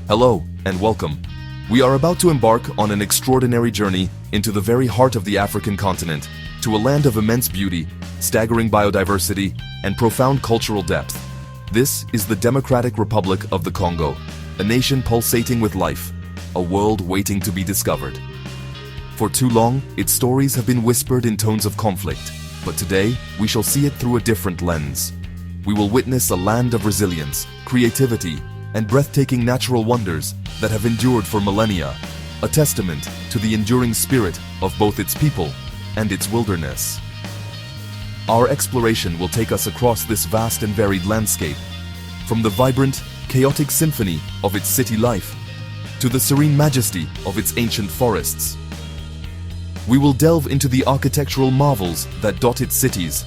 Hello and welcome. We are about to embark on an extraordinary journey into the very heart of the African continent, to a land of immense beauty, staggering biodiversity, and profound cultural depth. This is the Democratic Republic of the Congo, a nation pulsating with life, a world waiting to be discovered. For too long, its stories have been whispered in tones of conflict, but today we shall see it through a different lens. We will witness a land of resilience, creativity, and breathtaking natural wonders that have endured for millennia, a testament to the enduring spirit of both its people and its wilderness. Our exploration will take us across this vast and varied landscape, from the vibrant, chaotic symphony of its city life to the serene majesty of its ancient forests. We will delve into the architectural marvels that dot its cities,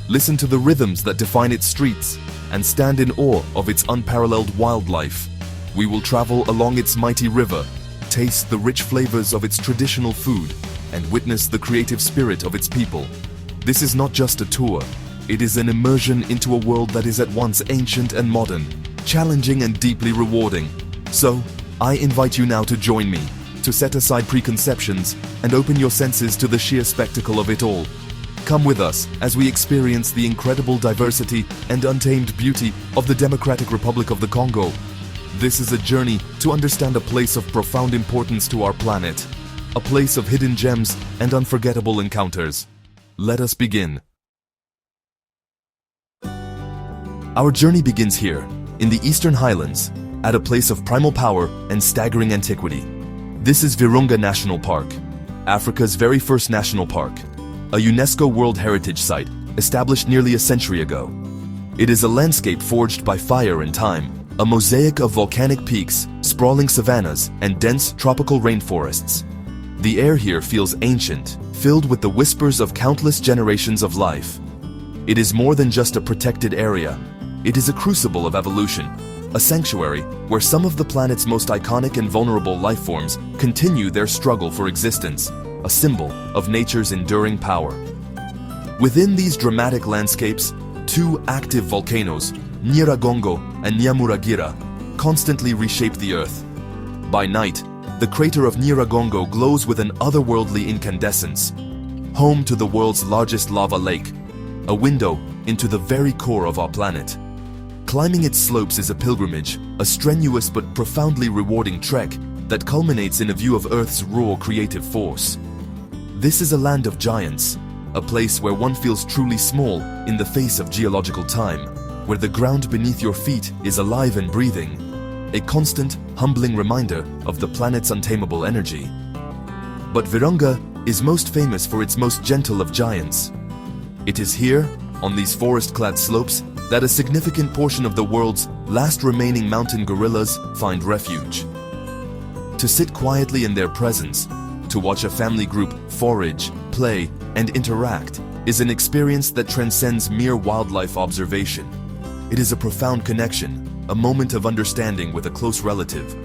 listen to the rhythms that define its streets, and stand in awe of its unparalleled wildlife. We will travel along its mighty river, taste the rich flavors of its traditional food, and witness the creative spirit of its people. This is not just a tour, it is an immersion into a world that is at once ancient and modern, challenging and deeply rewarding. So, I invite you now to join me, to set aside preconceptions and open your senses to the sheer spectacle of it all. Come with us as we experience the incredible diversity and untamed beauty of the Democratic Republic of the Congo. This is a journey to understand a place of profound importance to our planet, a place of hidden gems and unforgettable encounters. Let us begin. Our journey begins here, in the Eastern Highlands, at a place of primal power and staggering antiquity. This is Virunga National Park, Africa's very first national park, a UNESCO World Heritage Site established nearly a century ago. It is a landscape forged by fire and time, a mosaic of volcanic peaks, sprawling savannas, and dense tropical rainforests. The air here feels ancient, filled with the whispers of countless generations of life. It is more than just a protected area. It is a crucible of evolution, a sanctuary where some of the planet's most iconic and vulnerable life forms continue their struggle for existence, a symbol of nature's enduring power. Within these dramatic landscapes, two active volcanoes, Nyiragongo and Nyamuragira, constantly reshape the Earth. By night, the crater of Nyiragongo glows with an otherworldly incandescence, home to the world's largest lava lake, a window into the very core of our planet. Climbing its slopes is a pilgrimage, a strenuous but profoundly rewarding trek that culminates in a view of Earth's raw creative force. This is a land of giants, a place where one feels truly small in the face of geological time, where the ground beneath your feet is alive and breathing, a constant, humbling reminder of the planet's untamable energy. But Virunga is most famous for its most gentle of giants. It is here, on these forest-clad slopes, that a significant portion of the world's last remaining mountain gorillas find refuge. To sit quietly in their presence, to watch a family group forage, play, and interact is an experience that transcends mere wildlife observation. It is a profound connection, a moment of understanding with a close relative.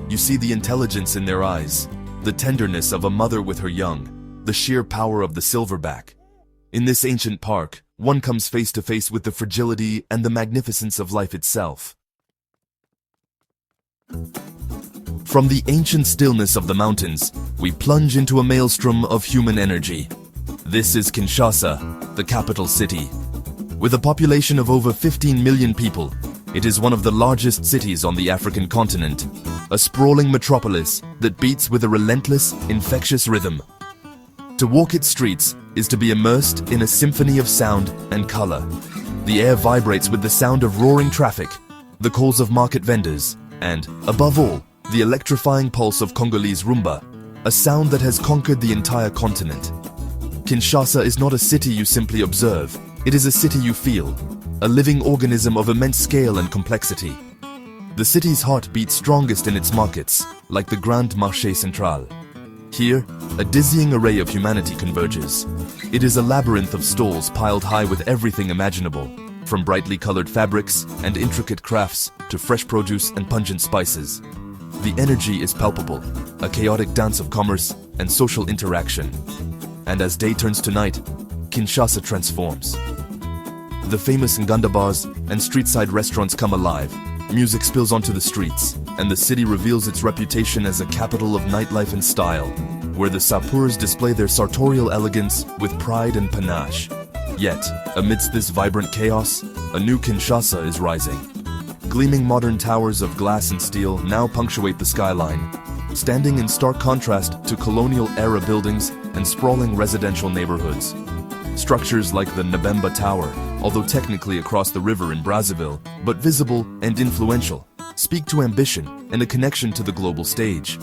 You see the intelligence in their eyes, the tenderness of a mother with her young, the sheer power of the silverback. In this ancient park, one comes face to face with the fragility and the magnificence of life itself. From the ancient stillness of the mountains, we plunge into a maelstrom of human energy. This is Kinshasa, the capital city. With a population of over 15 million people, it is one of the largest cities on the African continent, a sprawling metropolis that beats with a relentless, infectious rhythm. To walk its streets is to be immersed in a symphony of sound and color. The air vibrates with the sound of roaring traffic, the calls of market vendors, and, above all, the electrifying pulse of Congolese rumba, a sound that has conquered the entire continent. Kinshasa is not a city you simply observe, it is a city you feel, a living organism of immense scale and complexity. The city's heart beats strongest in its markets, like the Grand Marché Central. Here, a dizzying array of humanity converges. It is a labyrinth of stalls piled high with everything imaginable, from brightly colored fabrics and intricate crafts to fresh produce and pungent spices. The energy is palpable, a chaotic dance of commerce and social interaction. And as day turns to night, Kinshasa transforms. The famous Nganda bars and street-side restaurants come alive, music spills onto the streets, and the city reveals its reputation as a capital of nightlife and style, where the Sapeurs display their sartorial elegance with pride and panache. Yet, amidst this vibrant chaos, a new Kinshasa is rising. Gleaming modern towers of glass and steel now punctuate the skyline, standing in stark contrast to colonial-era buildings and sprawling residential neighborhoods. Structures like the Nabemba Tower, although technically across the river in Brazzaville, but visible and influential, speak to ambition and a connection to the global stage.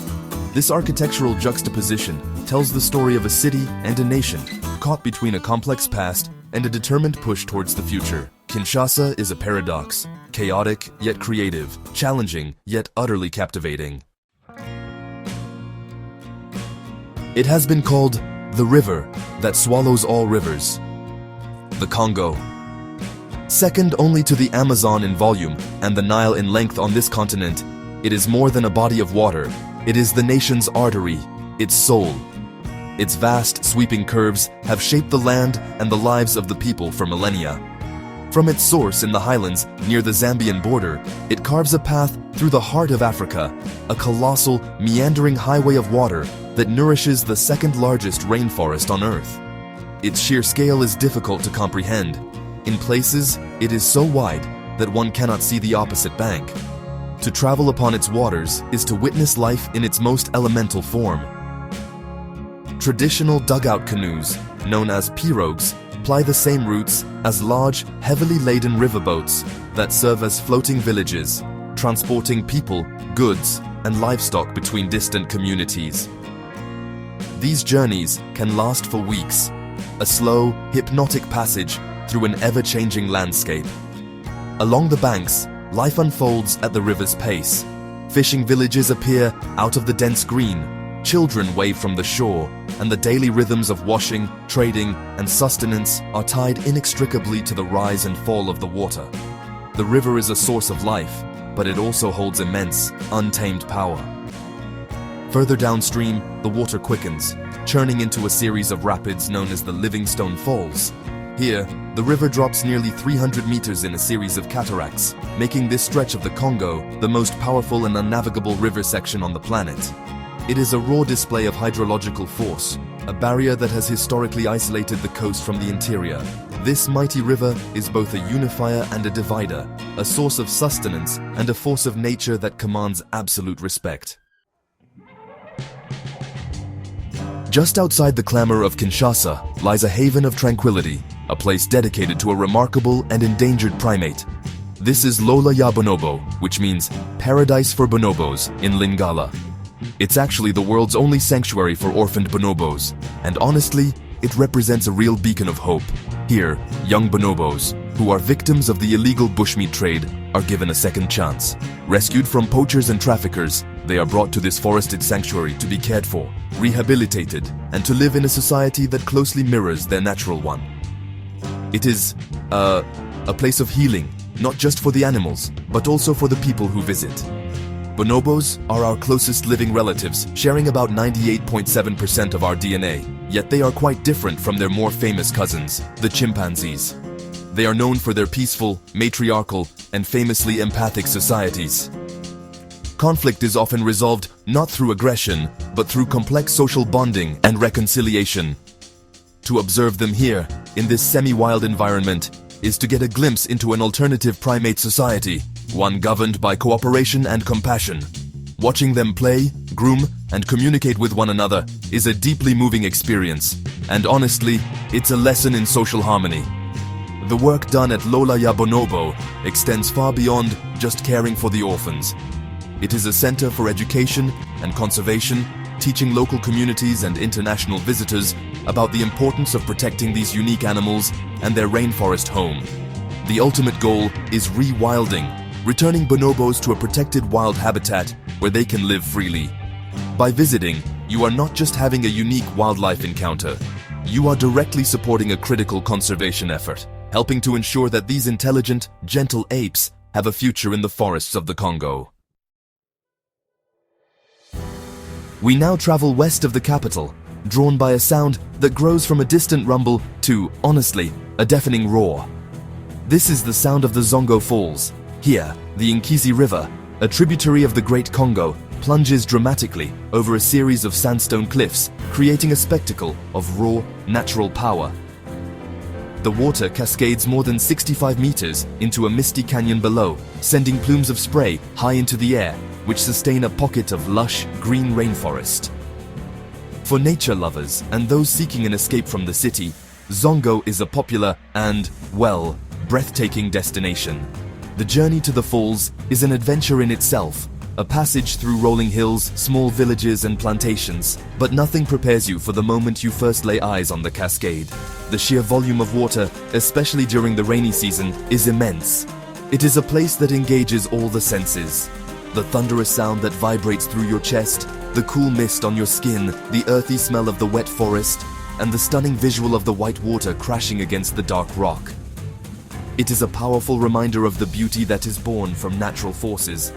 This architectural juxtaposition tells the story of a city and a nation caught between a complex past and a determined push towards the future. Kinshasa is a paradox, chaotic yet creative, challenging yet utterly captivating. It has been called the river that swallows all rivers. The Congo. Second only to the Amazon in volume and the Nile in length on this continent, it is more than a body of water. It is the nation's artery, its soul. Its vast, sweeping curves have shaped the land and the lives of the people for millennia. From its source in the highlands near the Zambian border, it carves a path through the heart of Africa, a colossal, meandering highway of water that nourishes the second largest rainforest on Earth. Its sheer scale is difficult to comprehend. In places, it is so wide that one cannot see the opposite bank. To travel upon its waters is to witness life in its most elemental form. Traditional dugout canoes, known as pirogues, ply the same routes as large, heavily laden riverboats that serve as floating villages, transporting people, goods, and livestock between distant communities. These journeys can last for weeks, a slow, hypnotic passage through an ever-changing landscape. Along the banks, life unfolds at the river's pace. Fishing villages appear out of the dense green, children wave from the shore, and the daily rhythms of washing, trading, and sustenance are tied inextricably to the rise and fall of the water. The river is a source of life, but it also holds immense, untamed power. Further downstream, the water quickens, churning into a series of rapids known as the Livingstone Falls. Here, the river drops nearly 300 meters in a series of cataracts, making this stretch of the Congo the most powerful and unnavigable river section on the planet. It is a raw display of hydrological force, a barrier that has historically isolated the coast from the interior. This mighty river is both a unifier and a divider, a source of sustenance and a force of nature that commands absolute respect. Just outside the clamor of Kinshasa lies a haven of tranquility, a place dedicated to a remarkable and endangered primate. This is Lola ya Bonobo, which means paradise for bonobos in Lingala. It's actually the world's only sanctuary for orphaned bonobos, and honestly, it represents a real beacon of hope. Here, young bonobos, who are victims of the illegal bushmeat trade, are given a second chance. Rescued from poachers and traffickers, they are brought to this forested sanctuary to be cared for, rehabilitated, and to live in a society that closely mirrors their natural one. It is a place of healing, not just for the animals, but also for the people who visit. Bonobos are our closest living relatives, sharing about 98.7% of our DNA, yet they are quite different from their more famous cousins, the chimpanzees. They are known for their peaceful, matriarchal, and famously empathic societies. Conflict is often resolved not through aggression, but through complex social bonding and reconciliation. To observe them here, in this semi-wild environment, is to get a glimpse into an alternative primate society, one governed by cooperation and compassion. Watching them play, groom, and communicate with one another is a deeply moving experience, and honestly, it's a lesson in social harmony. The work done at Lola ya Bonobo extends far beyond just caring for the orphans. It is a center for education and conservation, teaching local communities and international visitors about the importance of protecting these unique animals and their rainforest home. The ultimate goal is rewilding, returning bonobos to a protected wild habitat where they can live freely. By visiting, you are not just having a unique wildlife encounter, you are directly supporting a critical conservation effort, helping to ensure that these intelligent, gentle apes have a future in the forests of the Congo. We now travel west of the capital, drawn by a sound that grows from a distant rumble to, honestly, a deafening roar. This is the sound of the Zongo Falls. Here, the Nkizi River, a tributary of the Great Congo, plunges dramatically over a series of sandstone cliffs, creating a spectacle of raw, natural power. The water cascades more than 65 meters into a misty canyon below, sending plumes of spray high into the air, which sustain a pocket of lush, green rainforest. For nature lovers and those seeking an escape from the city, Zongo is a popular and, well, breathtaking destination. The journey to the falls is an adventure in itself, a passage through rolling hills, small villages and plantations, but nothing prepares you for the moment you first lay eyes on the cascade. The sheer volume of water, especially during the rainy season, is immense. It is a place that engages all the senses. The thunderous sound that vibrates through your chest, the cool mist on your skin, the earthy smell of the wet forest, and the stunning visual of the white water crashing against the dark rock. It is a powerful reminder of the beauty that is born from natural forces.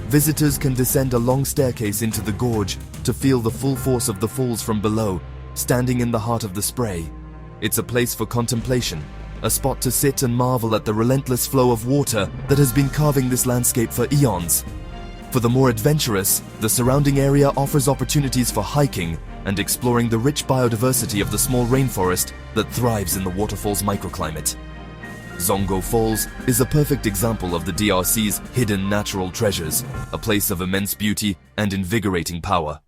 Visitors can descend a long staircase into the gorge to feel the full force of the falls from below, standing in the heart of the spray. It's a place for contemplation, a spot to sit and marvel at the relentless flow of water that has been carving this landscape for eons. For the more adventurous, the surrounding area offers opportunities for hiking and exploring the rich biodiversity of the small rainforest that thrives in the waterfall's microclimate. Zongo Falls is a perfect example of the DRC's hidden natural treasures, a place of immense beauty and invigorating power.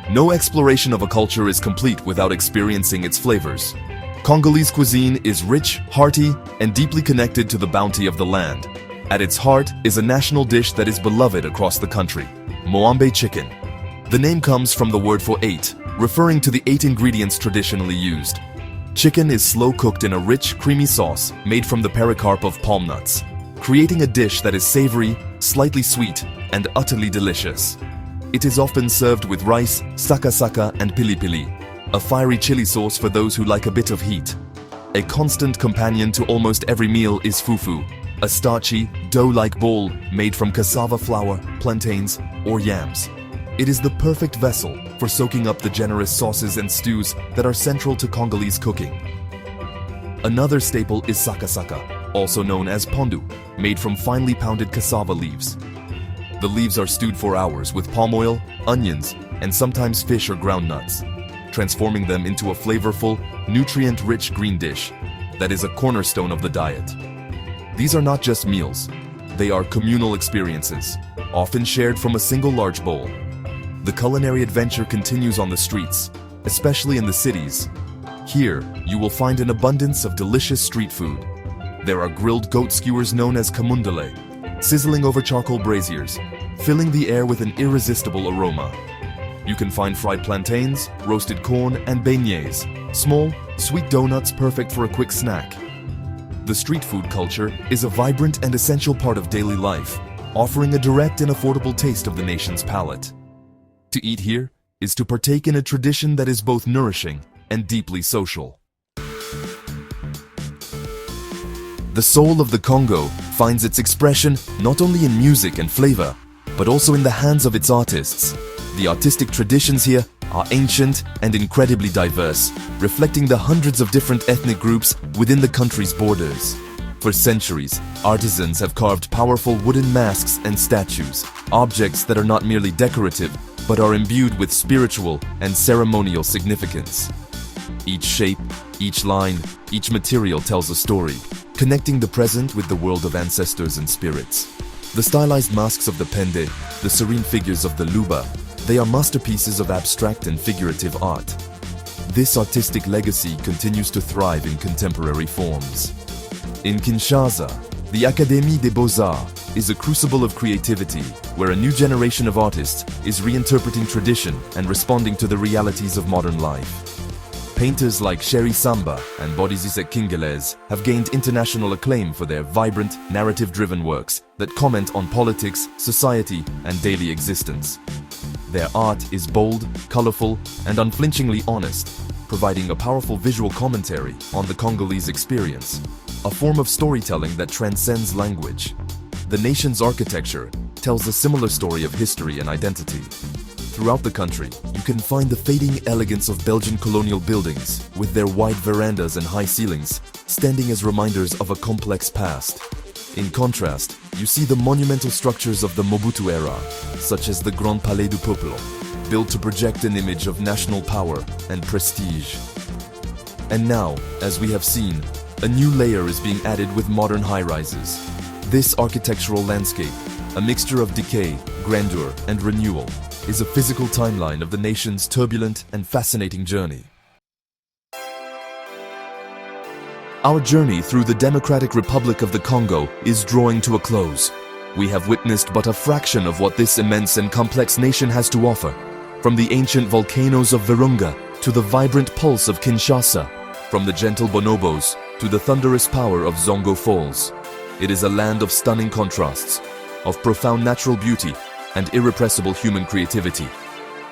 No exploration of a culture is complete without experiencing its flavors. Congolese cuisine is rich, hearty, and deeply connected to the bounty of the land. At its heart is a national dish that is beloved across the country, Moambe chicken. The name comes from the word for 8, referring to the 8 ingredients traditionally used. Chicken is slow cooked in a rich, creamy sauce made from the pericarp of palm nuts, creating a dish that is savory, slightly sweet, and utterly delicious. It is often served with rice, saka-saka, and pili-pili, a fiery chili sauce for those who like a bit of heat. A constant companion to almost every meal is fufu, a starchy, dough-like ball made from cassava flour, plantains, or yams. It is the perfect vessel for soaking up the generous sauces and stews that are central to Congolese cooking. Another staple is saka-saka, also known as pondu, made from finely pounded cassava leaves. The leaves are stewed for hours with palm oil, onions, and sometimes fish or ground nuts, transforming them into a flavorful, nutrient-rich green dish that is a cornerstone of the diet. These are not just meals, they are communal experiences, often shared from a single large bowl. The culinary adventure continues on the streets, especially in the cities. Here, you will find an abundance of delicious street food. There are grilled goat skewers known as kamundale, sizzling over charcoal braziers, filling the air with an irresistible aroma. You can find fried plantains, roasted corn, and beignets, small, sweet donuts perfect for a quick snack. The street food culture is a vibrant and essential part of daily life, offering a direct and affordable taste of the nation's palate. To eat here is to partake in a tradition that is both nourishing and deeply social. The soul of the Congo finds its expression not only in music and flavor, but also in the hands of its artists. The artistic traditions here are ancient and incredibly diverse, reflecting the hundreds of different ethnic groups within the country's borders. For centuries, artisans have carved powerful wooden masks and statues, objects that are not merely decorative, but are imbued with spiritual and ceremonial significance. Each shape, each line, each material tells a story, connecting the present with the world of ancestors and spirits. The stylized masks of the Pende, the serene figures of the Luba, they are masterpieces of abstract and figurative art. This artistic legacy continues to thrive in contemporary forms. In Kinshasa, the Académie des Beaux-Arts is a crucible of creativity where a new generation of artists is reinterpreting tradition and responding to the realities of modern life. Painters like Sherry Samba and Bodizisek Kingelez have gained international acclaim for their vibrant, narrative-driven works that comment on politics, society, and daily existence. Their art is bold, colorful, and unflinchingly honest, providing a powerful visual commentary on the Congolese experience, a form of storytelling that transcends language. The nation's architecture tells a similar story of history and identity. Throughout the country, you can find the fading elegance of Belgian colonial buildings, with their wide verandas and high ceilings, standing as reminders of a complex past. In contrast, you see the monumental structures of the Mobutu era, such as the Grand Palais du Peuple, built to project an image of national power and prestige. And now, as we have seen, a new layer is being added with modern high-rises. This architectural landscape, a mixture of decay, grandeur, and renewal, is a physical timeline of the nation's turbulent and fascinating journey. Our journey through the Democratic Republic of the Congo is drawing to a close. We have witnessed but a fraction of what this immense and complex nation has to offer. From the ancient volcanoes of Virunga to the vibrant pulse of Kinshasa, from the gentle bonobos to the thunderous power of Zongo Falls. It is a land of stunning contrasts, of profound natural beauty and irrepressible human creativity.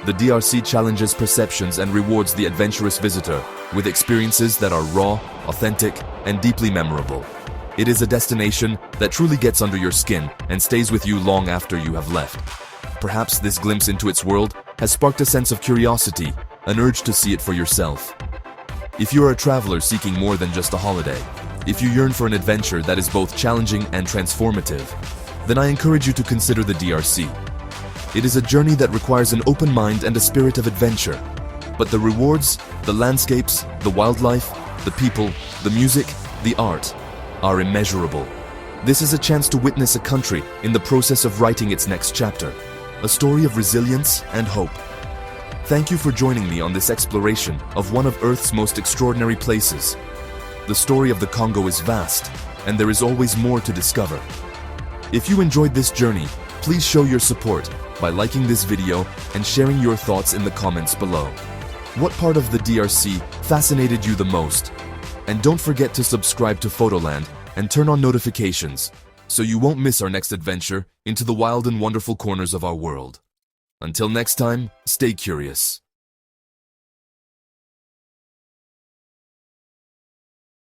The DRC challenges perceptions and rewards the adventurous visitor with experiences that are raw, authentic, and deeply memorable. It is a destination that truly gets under your skin and stays with you long after you have left. Perhaps this glimpse into its world has sparked a sense of curiosity, an urge to see it for yourself. If you are a traveler seeking more than just a holiday, if you yearn for an adventure that is both challenging and transformative, then I encourage you to consider the DRC. It is a journey that requires an open mind and a spirit of adventure. But the rewards, the landscapes, the wildlife, the people, the music, the art are immeasurable. This is a chance to witness a country in the process of writing its next chapter, a story of resilience and hope. Thank you for joining me on this exploration of one of Earth's most extraordinary places. The story of the Congo is vast, and there is always more to discover. If you enjoyed this journey, please show your support by liking this video and sharing your thoughts in the comments below. What part of the DRC fascinated you the most? And don't forget to subscribe to Photoland and turn on notifications so you won't miss our next adventure into the wild and wonderful corners of our world. Until next time, stay curious.